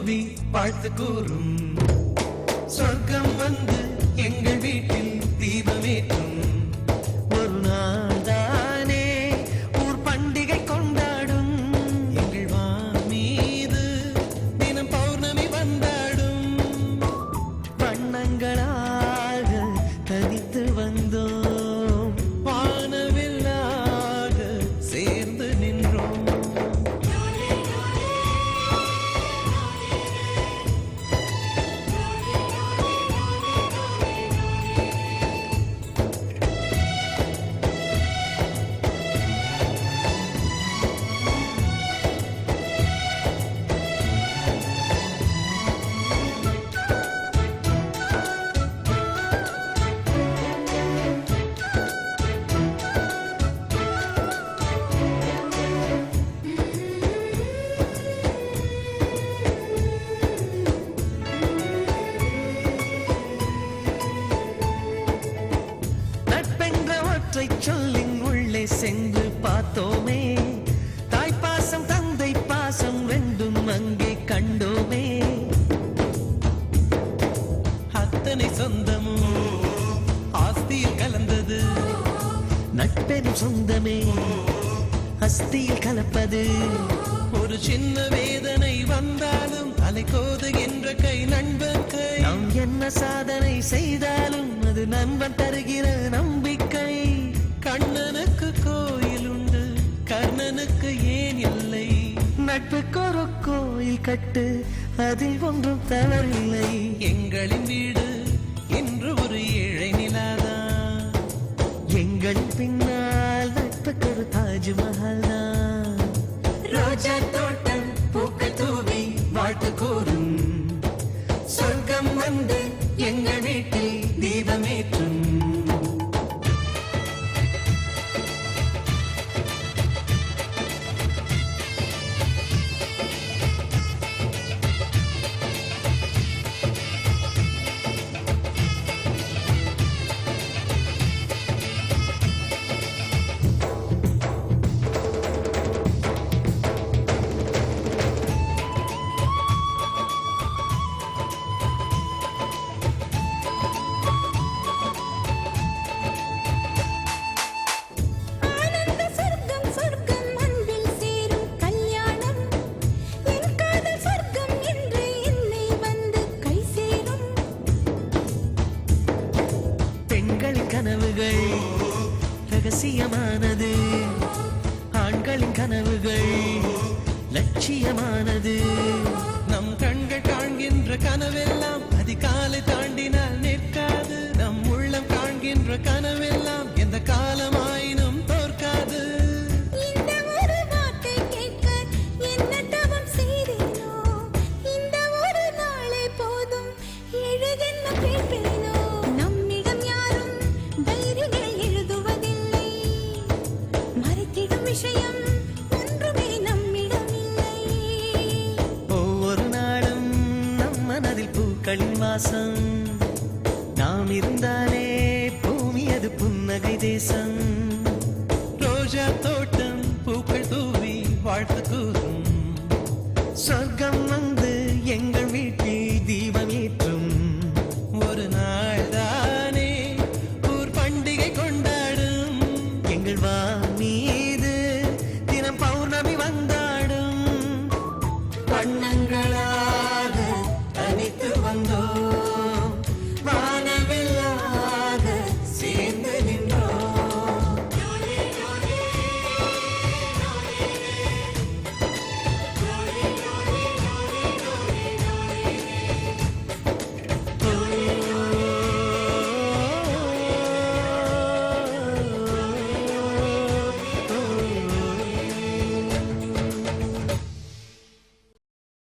தூவி வாழ்த்து கூறும் சொர்க்கம் வந்து எங்கள் வீட்டில் தீபமேற்றும் ஒரு நாள் தானே ஊர் பண்டிகை கொண்டாடும் எங்கள் வான் மீது தினம் பௌர்ணமி வந்தாடும் வண்ணங்களாக தனித்து வந்தோம் வானவில்லாக சேர்ந்து நின்றோம் சொல்லின் உள்ளே சென்று பார்த்தோமே தாய்ப்பாசம் தந்தை பாசம் ரெண்டும் அங்கே கண்டோமே அத்தனை சொந்தமும் ஆஸ்தியில் கலந்தது நட்பெரும் சொந்தமே அஸ்தியில் கலப்பது ஒரு சின்ன வேதனை வந்தாலும் அலை கோதுகின்ற கை நண்பன் கை நாம் என்ன சாதனை செய்தாலும் அது நண்பன் தருகிற நம்பிக்கை கண்ணனுக்கு கோயில் உண்டு கர்ணனுக்கு ஏன் இல்லை நட்புக்கு ஒரு கோயில் கட்டு அதில் ஒன்றும் தவறில்லை எங்களின் வீடு இன்று ஒரு ஏழை நிலாதான் எங்களின் பின்னால் நட்புக்கு ஒரு தாஜ்மஹால் தான் ரோஜா தோட்டம் பூக்கள் தூவி வாழ்த்து கூறும் சொர்க்கம் வந்து எங்கள் வீட்டில் தீபமேற்றும் கனவுகள் ரகசியமானது ஆண்களின் கனவுகள் லட்சியமானது நம் கண்கள் காண்கின்ற கனவெல்லாம் அதிகாலை தாண்டினால் நிற்காது நம் உள்ளம் காண்கின்ற கனவெல்லாம் எந்த காலமாயினும் தோற்காது வாசம் நாம் இருந்தாலே பூமி அது புன்னகை தேசம் ரோஜா தோட்டம் பூக்கள் தூவி வாழ்த்து கூறும் சொர்க்கம் வந்து எங்கள் வீட்டில் தீபம் ஏற்றும் ஒரு நாள் தானே ஊர் பண்டிகை கொண்டாடும் எங்கள் வாணி